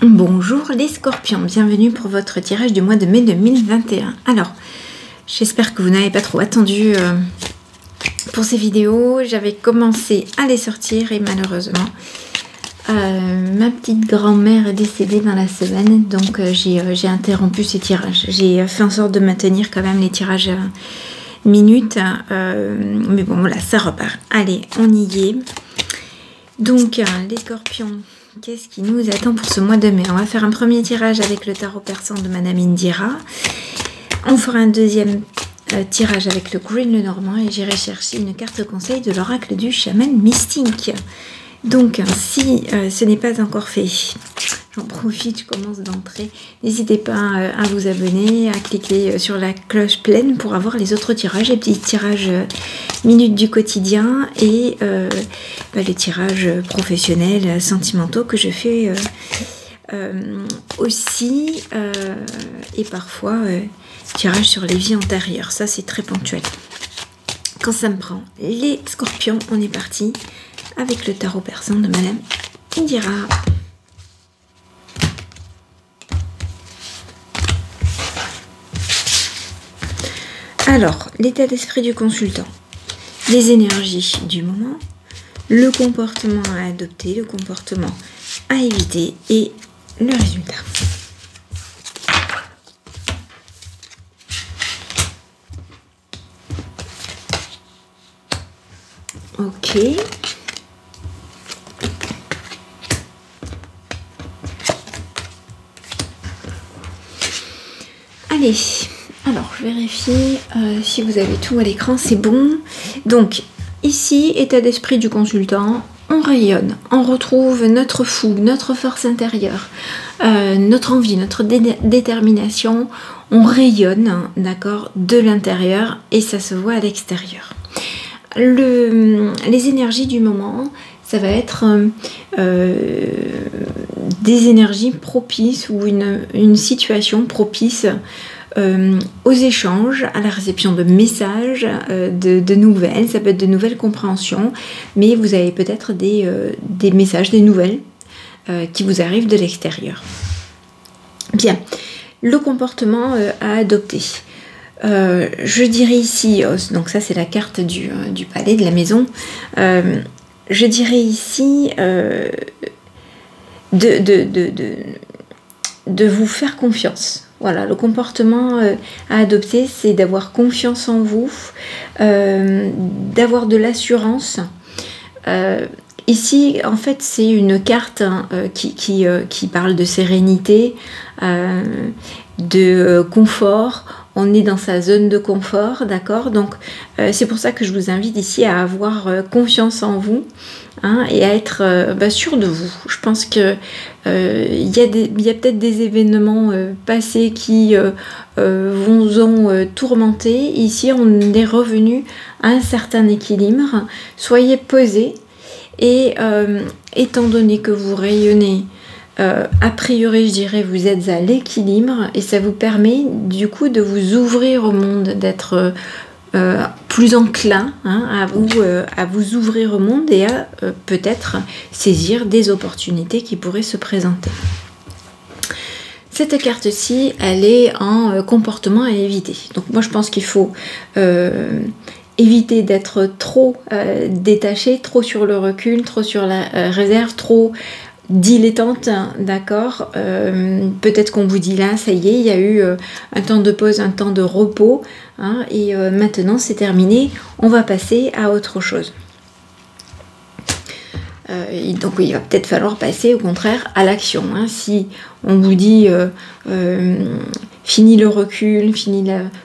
Bonjour les scorpions, bienvenue pour votre tirage du mois de mai 2021. Alors, j'espère que vous n'avez pas trop attendu pour ces vidéos. J'avais commencé à les sortir et malheureusement, ma petite grand-mère est décédée dans la semaine. Donc j'ai interrompu ces tirages. J'ai fait en sorte de maintenir quand même les tirages minutes. Mais bon, voilà, ça repart. Allez, on y est. Donc, les scorpions... Qu'est-ce qui nous attend pour ce mois de mai? On va faire un premier tirage avec le tarot persan de Madame Indira. On fera un deuxième tirage avec le Green le Normand et j'irai chercher une carte conseil de l'oracle du chaman mystique. Donc, si ce n'est pas encore fait, j'en profite, je commence d'entrer. N'hésitez pas à vous abonner, à cliquer sur la cloche pleine pour avoir les autres tirages, les petits tirages minutes du quotidien et les tirages professionnels, sentimentaux que je fais aussi. Et parfois, tirages sur les vies antérieures. Ça, c'est très ponctuel. Quand ça me prend, les scorpions, on est parti avec le tarot persan de Madame Indira. Alors, l'état d'esprit du consultant, les énergies du moment, le comportement à adopter, le comportement à éviter et le résultat. Ok. Allez, alors je vérifie si vous avez tout à l'écran, c'est bon. Donc ici, état d'esprit du consultant, on rayonne, on retrouve notre fougue, notre force intérieure, notre envie, notre détermination, on rayonne, d'accord, de l'intérieur et ça se voit à l'extérieur. Les énergies du moment, ça va être des énergies propices ou une situation propice aux échanges, à la réception de messages, de nouvelles. Ça peut être de nouvelles compréhensions, mais vous avez peut-être des messages, des nouvelles qui vous arrivent de l'extérieur. Bien, le comportement à adopter. Je dirais ici, donc ça c'est la carte du palais, de la maison, je dirais ici de vous faire confiance. Voilà, le comportement à adopter, c'est d'avoir confiance en vous, d'avoir de l'assurance. Ici, en fait, c'est une carte qui parle de sérénité, de confort. On est dans sa zone de confort, d'accord? Donc, c'est pour ça que je vous invite ici à avoir confiance en vous, hein, et à être sûr de vous. Je pense que y a peut-être des événements passés qui vous ont tourmenté. Ici, on est revenu à un certain équilibre. Soyez posés et étant donné que vous rayonnez, a priori, je dirais, vous êtes à l'équilibre et ça vous permet du coup de vous ouvrir au monde, d'être plus enclin, hein, à vous ouvrir au monde et à peut-être saisir des opportunités qui pourraient se présenter. Cette carte-ci, elle est en comportement à éviter. Donc moi, je pense qu'il faut éviter d'être trop détaché, trop sur le recul, trop sur la réserve, trop dilettante, d'accord. Peut-être qu'on vous dit là, ça y est, il y a eu un temps de pause, un temps de repos, hein, et maintenant c'est terminé, on va passer à autre chose. Donc il va peut-être falloir passer au contraire à l'action, hein. Si on vous dit fini le recul,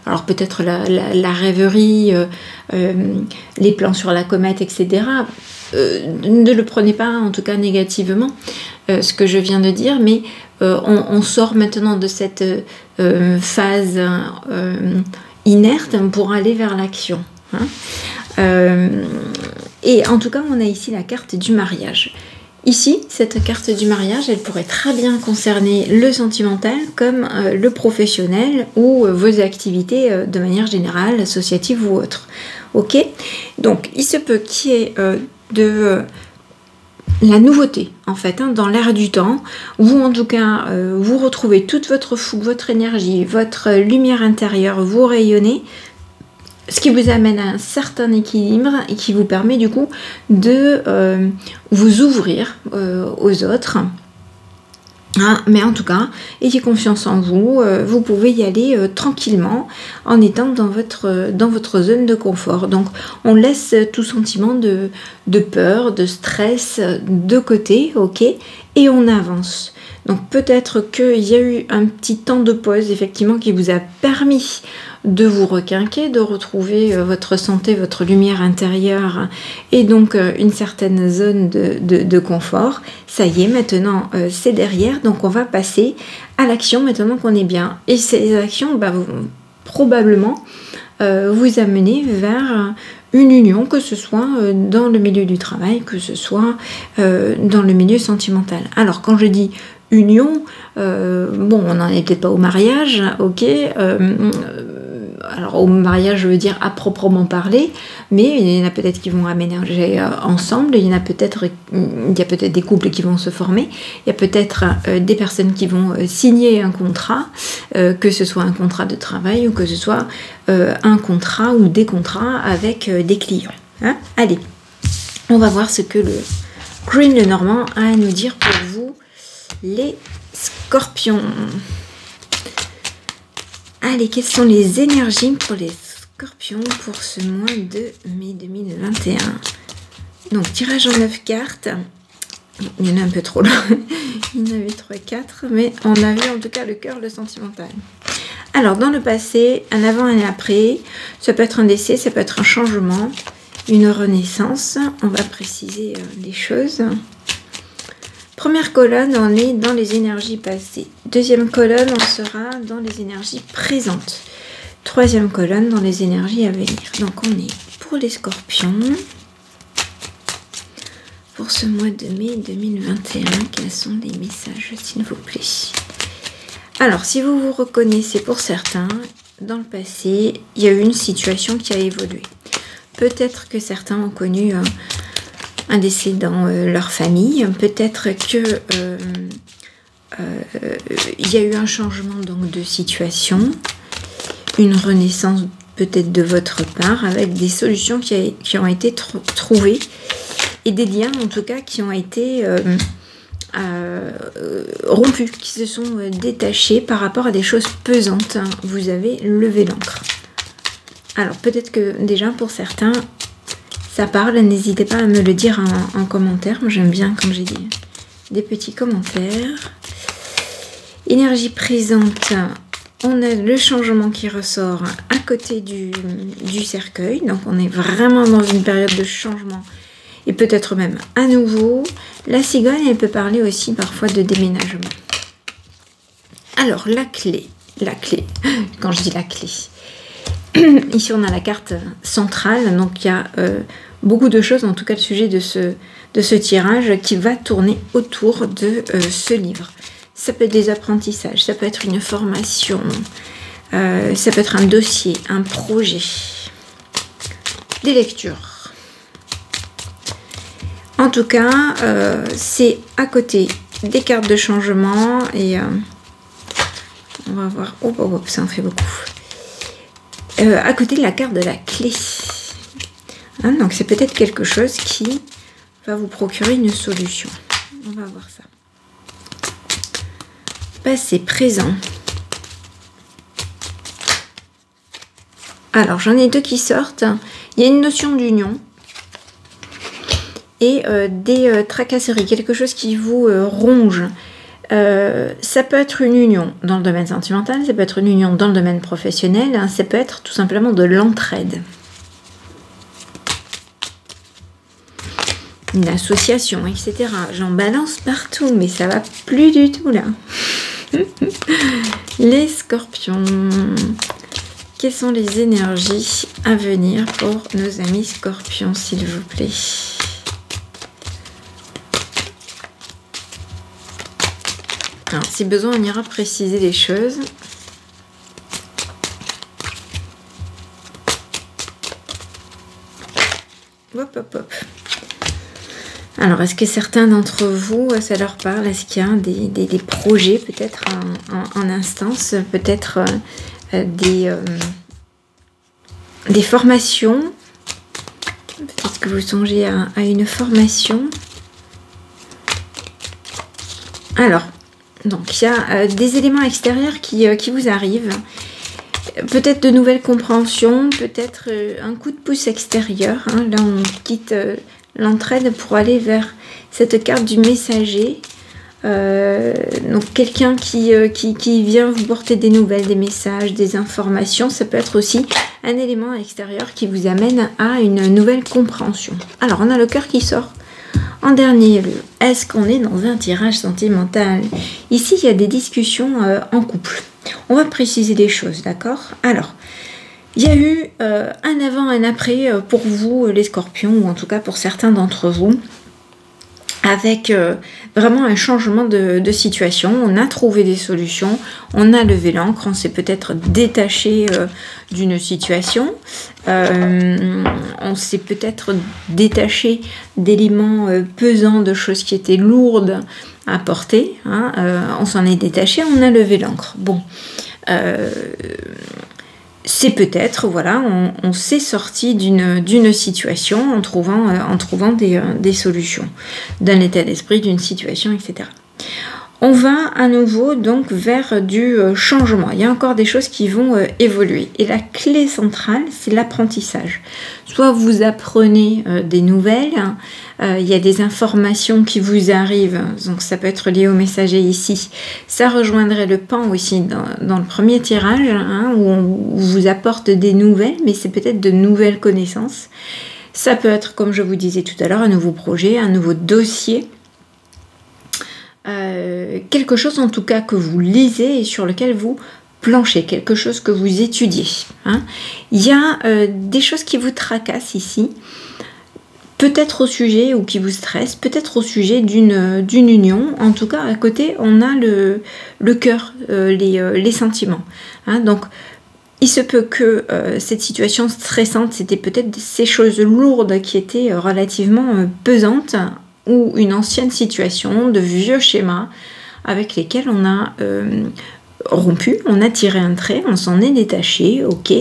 alors peut-être la rêverie, les plans sur la comète, etc. Ne le prenez pas en tout cas négativement, ce que je viens de dire, mais on sort maintenant de cette phase inerte pour aller vers l'action, hein. Et en tout cas, on a ici la carte du mariage. Ici, cette carte du mariage, elle pourrait très bien concerner le sentimental comme le professionnel ou vos activités de manière générale, associatives ou autres. Ok? Donc, il se peut qu'il y ait la nouveauté en fait, hein, dans l'air du temps, vous en tout cas, vous retrouvez toute votre fougue, votre énergie, votre lumière intérieure, vous rayonnez, ce qui vous amène à un certain équilibre et qui vous permet du coup de vous ouvrir aux autres. Hein, mais en tout cas, ayez confiance en vous, vous pouvez y aller tranquillement en étant dans votre zone de confort. Donc on laisse tout sentiment de peur, de stress de côté, ok, et on avance. Donc peut-être qu'il y a eu un petit temps de pause effectivement qui vous a permis de vous requinquer, de retrouver votre santé, votre lumière intérieure et donc une certaine zone de confort. Ça y est, maintenant c'est derrière, donc on va passer à l'action maintenant qu'on est bien. Et ces actions vont probablement vous amener vers une union, que ce soit dans le milieu du travail, que ce soit dans le milieu sentimental. Alors quand je dis union, bon, on n'en est peut-être pas au mariage, ok, alors au mariage je veux dire à proprement parler, mais il y en a peut-être qui vont aménager ensemble, il y a peut-être des couples qui vont se former, il y a peut-être des personnes qui vont signer un contrat, que ce soit un contrat de travail ou que ce soit un contrat ou des contrats avec des clients. Hein, allez, on va voir ce que le Green Lenormand a à nous dire pour vous, les scorpions. Allez, quelles sont les énergies pour les scorpions pour ce mois de mai 2021? Donc, tirage en 9 cartes. Il y en a un peu trop là. Il y en avait 3, 4, mais on a vu en tout cas le cœur, le sentimental. Alors, dans le passé, un avant et un après, ça peut être un décès, ça peut être un changement, une renaissance. On va préciser les choses. Première colonne, on est dans les énergies passées. Deuxième colonne, on sera dans les énergies présentes. Troisième colonne, dans les énergies à venir. Donc, on est pour les scorpions. Pour ce mois de mai 2021, quels sont les messages, s'il vous plaît? Alors, si vous vous reconnaissez pour certains, dans le passé, il y a eu une situation qui a évolué. Peut-être que certains ont connu un décès dans leur famille, peut-être que il y a eu un changement donc de situation, une renaissance peut-être de votre part avec des solutions qui ont été trouvées et des liens en tout cas qui ont été rompus, qui se sont détachés par rapport à des choses pesantes. Vous avez levé l'ancre. Alors peut-être que déjà pour certains ça parle, n'hésitez pas à me le dire en commentaire. Moi j'aime bien, comme j'ai dit, des petits commentaires. Énergie présente, on a le changement qui ressort à côté du cercueil. Donc on est vraiment dans une période de changement et peut-être même à nouveau. La cigogne, elle peut parler aussi parfois de déménagement. Alors la clé, quand je dis la clé, ici on a la carte centrale, donc il y a beaucoup de choses, en tout cas le sujet de ce tirage qui va tourner autour de ce livre. Ça peut être des apprentissages, ça peut être une formation, ça peut être un dossier, un projet, des lectures. En tout cas, c'est à côté des cartes de changement et on va voir, ça en fait beaucoup. À côté de la carte de la clé. Hein, donc c'est peut-être quelque chose qui va vous procurer une solution. On va voir ça. Passé, présent. Alors j'en ai deux qui sortent. Il y a une notion d'union et des tracasseries, quelque chose qui vous ronge. Ça peut être une union dans le domaine sentimental, ça peut être une union dans le domaine professionnel, hein, ça peut être tout simplement de l'entraide. Une association, etc. J'en balance partout, mais ça va plus du tout là. Les scorpions. Quelles sont les énergies à venir pour nos amis scorpions, s'il vous plaît? Alors, si besoin, on ira préciser les choses. Hop, hop, hop. Alors, est-ce que certains d'entre vous, ça leur parle? Est-ce qu'il y a des projets peut-être en instance, peut-être des formations? Peut-être que vous songez à une formation. Alors, donc il y a des éléments extérieurs qui vous arrivent. Peut-être de nouvelles compréhensions, peut-être un coup de pouce extérieur. Hein. Là, on quitte l'entraide pour aller vers cette carte du messager. Donc, quelqu'un qui vient vous porter des nouvelles, des messages, des informations. Ça peut être aussi un élément extérieur qui vous amène à une nouvelle compréhension. Alors, on a le cœur qui sort en dernier lieu. Est-ce qu'on est dans un tirage sentimental? Ici, il y a des discussions en couple. On va préciser des choses, d'accord? Alors, il y a eu un avant, un après pour vous, les scorpions, ou en tout cas pour certains d'entre vous, avec vraiment un changement de situation. On a trouvé des solutions, on a levé l'ancre, on s'est peut-être détaché d'une situation, on s'est peut-être détaché d'éléments pesants, de choses qui étaient lourdes à porter, hein, on s'en est détaché, on a levé l'ancre. Bon, c'est peut-être, voilà, on s'est sorti d'une situation en trouvant des solutions, d'un état d'esprit, d'une situation, etc. On va à nouveau donc vers du changement. Il y a encore des choses qui vont évoluer. Et la clé centrale, c'est l'apprentissage. Soit vous apprenez des nouvelles, il y a des informations qui vous arrivent, donc ça peut être lié au messager ici. Ça rejoindrait le pan aussi dans le premier tirage, hein, où on vous apporte des nouvelles, mais c'est peut-être de nouvelles connaissances. Ça peut être, comme je vous disais tout à l'heure, un nouveau projet, un nouveau dossier. Quelque chose en tout cas que vous lisez et sur lequel vous planchez, quelque chose que vous étudiez. Hein. Il y a des choses qui vous tracassent ici, peut-être au sujet ou qui vous stressent, peut-être au sujet d'une union. En tout cas, à côté, on a le cœur, les sentiments. Hein. Donc, il se peut que cette situation stressante, c'était peut-être ces choses lourdes qui étaient relativement pesantes, ou une ancienne situation, de vieux schémas avec lesquels on a rompu, on a tiré un trait, on s'en est détaché, ok.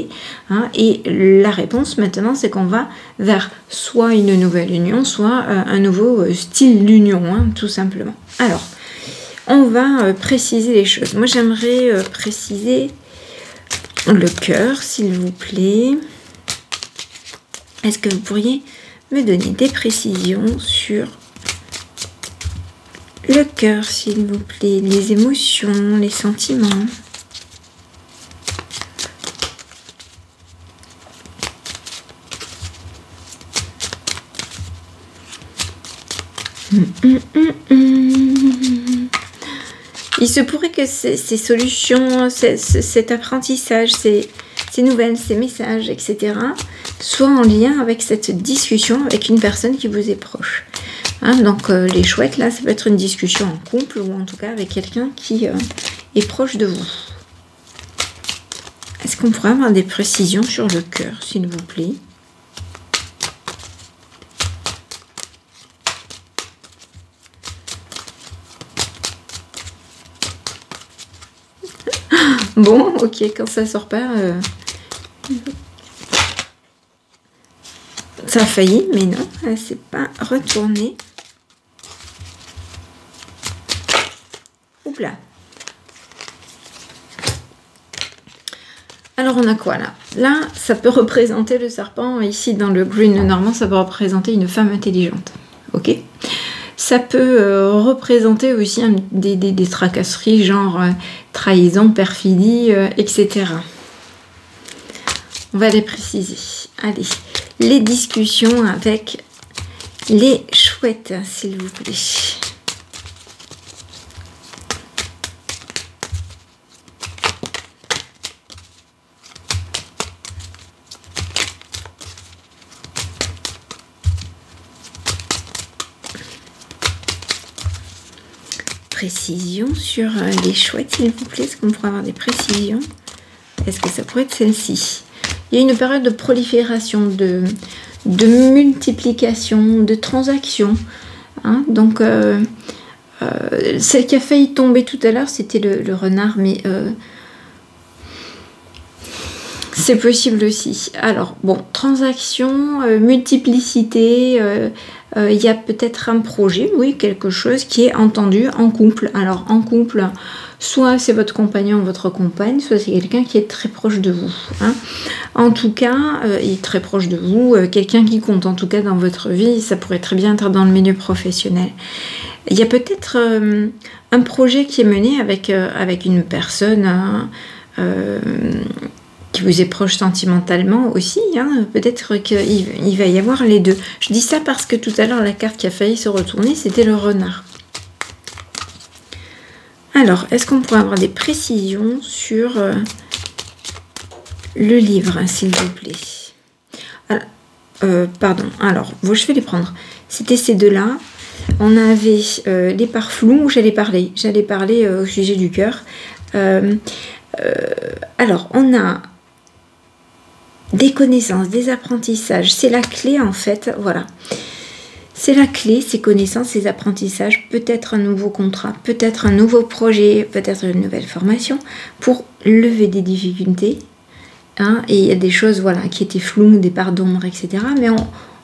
Hein, et la réponse maintenant, c'est qu'on va vers soit une nouvelle union, soit un nouveau style d'union, hein, tout simplement. Alors, on va préciser les choses. Moi, j'aimerais préciser le cœur, s'il vous plaît. Est-ce que vous pourriez me donner des précisions sur le cœur, s'il vous plaît, les émotions, les sentiments? Il se pourrait que ces solutions, cet apprentissage, ces nouvelles, ces messages, etc., soient en lien avec cette discussion avec une personne qui vous est proche. Hein, donc les chouettes, là, ça peut être une discussion en couple ou en tout cas avec quelqu'un qui est proche de vous. Est-ce qu'on pourrait avoir des précisions sur le cœur, s'il vous plaît? Bon, ok, quand ça sort pas, ça a failli, mais non, elle s'est pas retournée. Oups là. Alors on a quoi là? Là, ça peut représenter le serpent. Ici dans le green normand, ça peut représenter une femme intelligente. Ok? Ça peut représenter aussi des tracasseries, genre trahison, perfidie, etc. On va les préciser. Allez, les discussions avec les chouettes, s'il vous plaît. Précision sur les chouettes, s'il vous plaît. Est-ce qu'on pourrait avoir des précisions? Est-ce que ça pourrait être celle-ci? Il y a une période de prolifération, de multiplication, de transactions. Hein. Donc, celle qui a failli tomber tout à l'heure, c'était le renard, mais c'est possible aussi. Alors, bon, transaction, multiplicité, il y a peut-être un projet, oui, quelque chose qui est entendu en couple. Alors, en couple, soit c'est votre compagnon ou votre compagne, soit c'est quelqu'un qui est très proche de vous. Hein. En tout cas, il est très proche de vous, quelqu'un qui compte en tout cas dans votre vie, ça pourrait très bien être dans le milieu professionnel. Il y a peut-être un projet qui est mené avec une personne qui vous est proche sentimentalement aussi, hein. Peut-être qu'il va y avoir les deux. Je dis ça parce que tout à l'heure, la carte qui a failli se retourner, c'était le renard. Alors, est-ce qu'on pourrait avoir des précisions sur le livre, hein, s'il vous plaît? Alors, pardon, alors, je vais les prendre. C'était ces deux-là. On avait les parts floues, j'allais parler au sujet du cœur. Alors, on a des connaissances, des apprentissages, c'est la clé en fait, voilà. C'est la clé, ces connaissances, ces apprentissages, peut-être un nouveau contrat, peut-être un nouveau projet, peut-être une nouvelle formation pour lever des difficultés. Hein, et il y a des choses voilà, qui étaient floues, des parts d'ombre, etc. Mais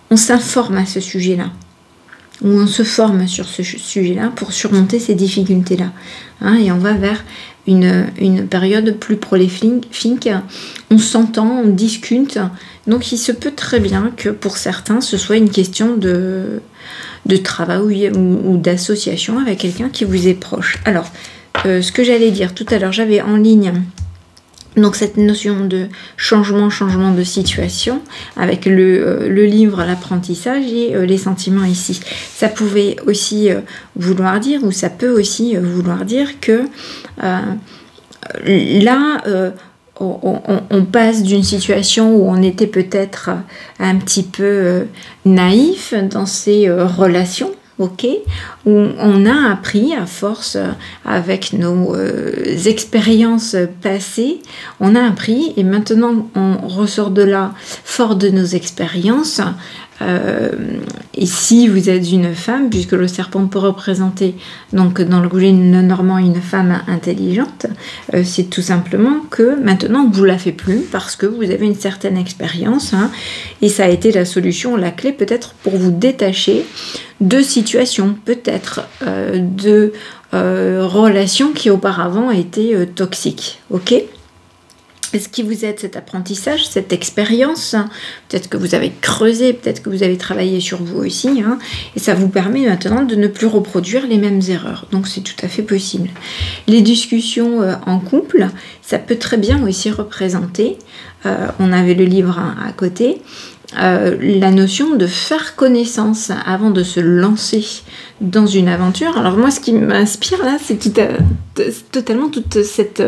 on s'informe à ce sujet-là. Ou on se forme sur ce sujet-là pour surmonter ces difficultés-là. Hein, et on va vers une période plus prolifique. On s'entend, on discute. Donc il se peut très bien que pour certains, ce soit une question de travail ou d'association avec quelqu'un qui vous est proche. Alors, ce que j'allais dire tout à l'heure, j'avais en ligne... Donc cette notion de changement de situation avec le livre, l'apprentissage et les sentiments ici. Ça pouvait aussi vouloir dire, ou ça peut aussi vouloir dire que là, on passe d'une situation où on était peut-être un petit peu naïf dans ces relations, ok, où on a appris à force avec nos expériences passées, on a appris et maintenant on ressort de là fort de nos expériences. Et si vous êtes une femme, puisque le serpent peut représenter donc dans le rouge normand une femme intelligente, c'est tout simplement que maintenant vous la faites plus parce que vous avez une certaine expérience, hein, et ça a été la solution, la clé peut-être pour vous détacher de situations, peut-être de relations qui auparavant étaient toxiques, ok ? Est-ce qui vous aide cet apprentissage, cette expérience? Peut-être que vous avez creusé, peut-être que vous avez travaillé sur vous aussi, hein, et ça vous permet maintenant de ne plus reproduire les mêmes erreurs. Donc c'est tout à fait possible. Les discussions en couple, ça peut très bien aussi représenter, on avait le livre à côté, la notion de faire connaissance avant de se lancer dans une aventure. Alors moi, ce qui m'inspire là, c'est totalement toute cette...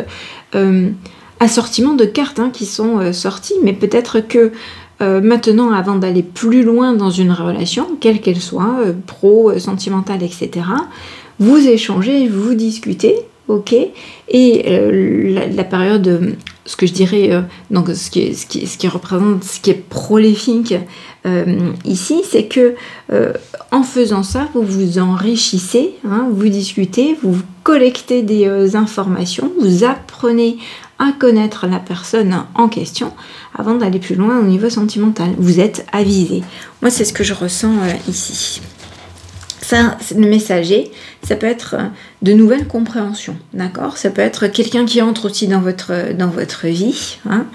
assortiment de cartes, hein, qui sont sorties, mais peut-être que maintenant, avant d'aller plus loin dans une relation, quelle qu'elle soit, pro, sentimentale, etc., vous échangez, vous discutez, ok, et la période, ce que je dirais, donc ce qui représente, ce qui est prolifique ici, c'est que en faisant ça, vous vous enrichissez, hein, vous discutez, vous collectez des informations, vous apprenez à connaître la personne en question avant d'aller plus loin au niveau sentimental. Vous êtes avisé. Moi, c'est ce que je ressens ici. Ça, le messager, ça peut être de nouvelles compréhensions, d'accord? Ça peut être quelqu'un qui entre aussi dans votre vie, hein,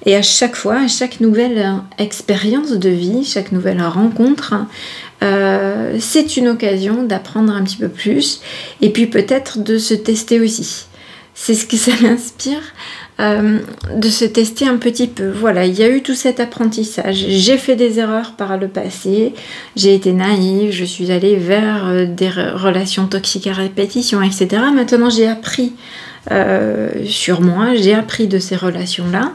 et à chaque fois, à chaque nouvelle expérience de vie, chaque nouvelle rencontre, c'est une occasion d'apprendre un petit peu plus et puis peut-être de se tester aussi. C'est ce que ça m'inspire, de se tester un petit peu. Voilà, il y a eu tout cet apprentissage. J'ai fait des erreurs par le passé, j'ai été naïve, je suis allée vers des relations toxiques à répétition, etc. Maintenant, j'ai appris sur moi, j'ai appris de ces relations-là,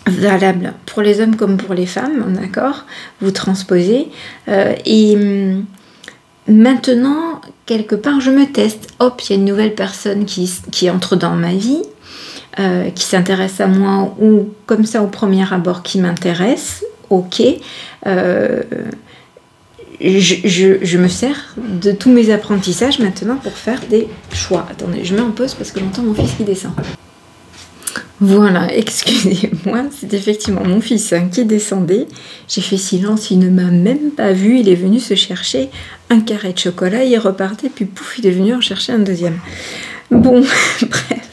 valables pour les hommes comme pour les femmes, d'accord? Vous transposez. Maintenant, quelque part, je me teste. Hop, il y a une nouvelle personne qui entre dans ma vie, qui s'intéresse à moi, ou comme ça au premier abord qui m'intéresse. ok. Je me sers de tous mes apprentissages maintenant pour faire des choix. Attendez, je mets en pause parce que j'entends mon fils qui descend. Voilà, excusez-moi, c'est effectivement mon fils qui descendait. J'ai fait silence, il ne m'a même pas vu. Il est venu se chercher un carré de chocolat, il repartait, puis pouf, il est venu en chercher un deuxième. Bon, bref.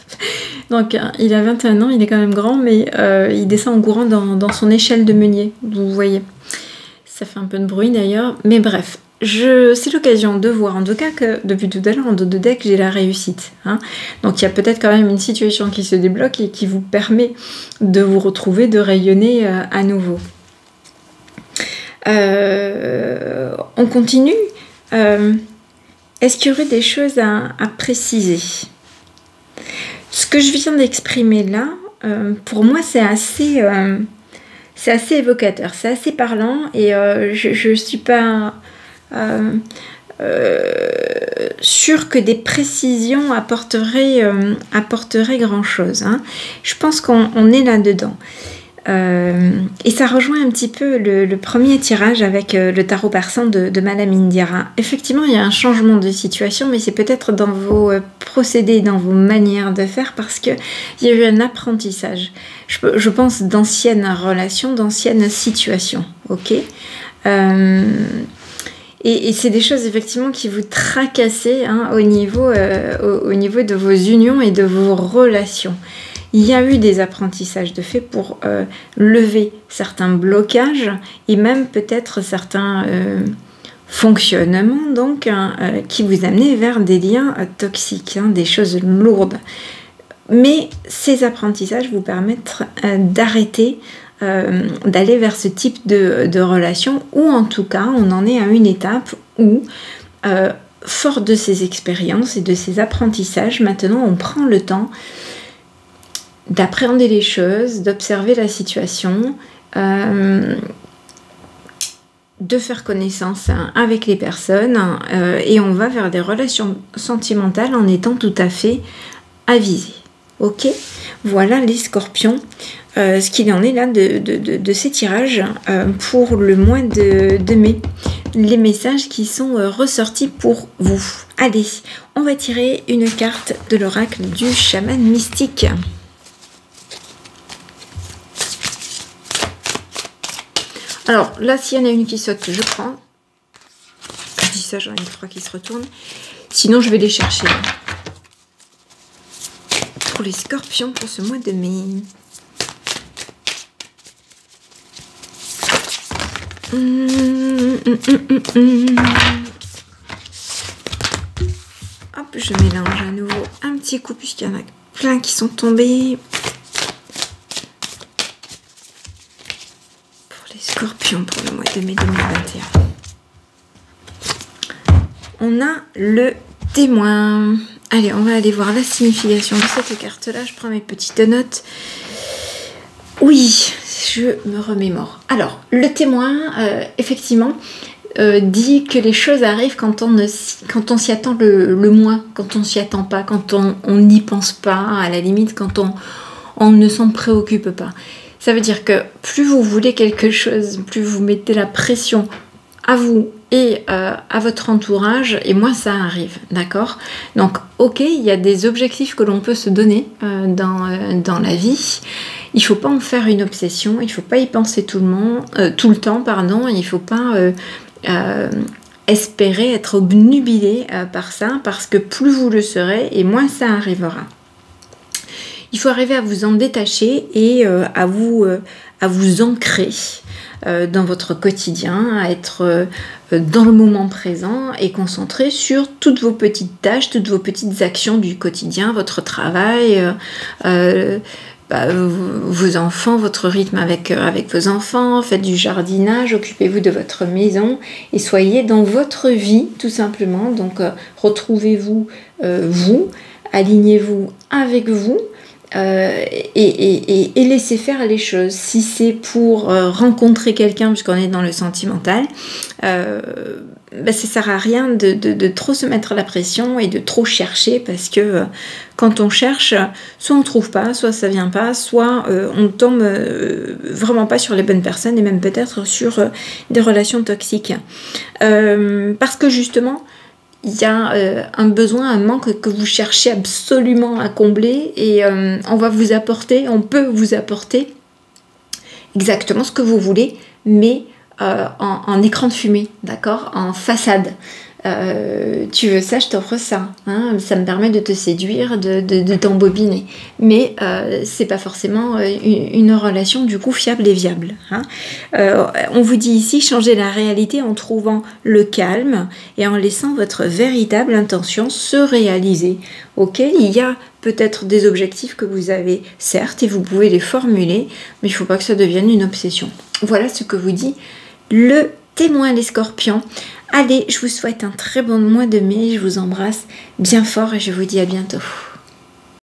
Donc, il a 21 ans, il est quand même grand, mais il descend en courant dans son échelle de meunier, vous voyez. Ça fait un peu de bruit d'ailleurs, mais bref. C'est l'occasion de voir en tout cas que depuis tout à l'heure en dos de deck j'ai la réussite. Hein. Donc il y a peut-être quand même une situation qui se débloque et qui vous permet de vous retrouver, de rayonner à nouveau. On continue. Est-ce qu'il y aurait des choses à préciser? Ce que je viens d'exprimer là, pour moi c'est assez évocateur, c'est assez parlant et je ne suis pas sûre que des précisions apporteraient grand chose. Hein. Je pense qu'on est là-dedans. Et ça rejoint un petit peu le premier tirage avec le tarot persan de Madame Indira. Effectivement, il y a un changement de situation, mais c'est peut-être dans vos procédés, dans vos manières de faire, parce qu'il y a eu un apprentissage. Je pense d'anciennes relations, d'anciennes situations. Ok. Et c'est des choses effectivement qui vous tracassaient hein, au niveau de vos unions et de vos relations. Il y a eu des apprentissages de fait pour lever certains blocages et même peut-être certains fonctionnements donc, qui vous amenaient vers des liens toxiques, hein, des choses lourdes. Mais ces apprentissages vous permettent d'arrêter d'aller vers ce type de relation, ou en tout cas on en est à une étape où fort de ces expériences et de ces apprentissages, maintenant on prend le temps d'appréhender les choses, d'observer la situation, de faire connaissance avec les personnes et on va vers des relations sentimentales en étant tout à fait avisé. Ok, voilà les scorpions. Ce qu'il en est là de ces tirages pour le mois de mai. Les messages qui sont ressortis pour vous. Allez, on va tirer une carte de l'oracle du chaman mystique. Alors là, s'il y en a une qui saute, je prends. Je dis ça, j'en ai 3 qui se retournent. Sinon, je vais les chercher. Pour les scorpions pour ce mois de mai. Hop, je mélange à nouveau un petit coup puisqu'il y en a plein qui sont tombés. Pour les scorpions pour le mois de mai 2021. On a le témoin. Allez, on va aller voir la signification de cette carte-là. Je prends mes petites notes. Oui, je me remémore. Alors, le témoin, effectivement, dit que les choses arrivent quand on s'y attend le moins, quand on s'y attend pas, quand on n'y pense pas, à la limite, quand on ne s'en préoccupe pas. Ça veut dire que plus vous voulez quelque chose, plus vous mettez la pression à vous et à votre entourage, et moins ça arrive, d'accord? Donc, ok, il y a des objectifs que l'on peut se donner dans la vie. Il ne faut pas en faire une obsession, il ne faut pas y penser tout le temps, pardon. Il ne faut pas espérer être obnubilé par ça, parce que plus vous le serez, et moins ça arrivera. Il faut arriver à vous en détacher et à vous ancrer dans votre quotidien, à être dans le moment présent et concentré sur toutes vos petites tâches, toutes vos petites actions du quotidien, votre travail, vos enfants, votre rythme avec vos enfants, faites du jardinage, occupez-vous de votre maison et soyez dans votre vie tout simplement. Donc retrouvez-vous, alignez-vous avec vous. Et laissez faire les choses. Si c'est pour rencontrer quelqu'un, puisqu'on est dans le sentimental, ça sert à rien de trop se mettre la pression et de trop chercher, parce que quand on cherche, soit on trouve pas, soit ça vient pas, soit on tombe vraiment pas sur les bonnes personnes, et même peut-être sur des relations toxiques. Parce que justement, il y a un besoin, un manque que vous cherchez absolument à combler, et on peut vous apporter exactement ce que vous voulez, mais en écran de fumée, d'accord, en façade. Tu veux ça, je t'offre ça, hein, ça me permet de te séduire, de t'embobiner, mais c'est pas forcément une relation du coup fiable et viable, hein. On vous dit ici, changez la réalité en trouvant le calme et en laissant votre véritable intention se réaliser. Ok, il y a peut-être des objectifs que vous avez, certes, et vous pouvez les formuler, mais il ne faut pas que ça devienne une obsession. Voilà ce que vous dit le témoin, les scorpions. Allez, je vous souhaite un très bon mois de mai, je vous embrasse bien fort et je vous dis à bientôt.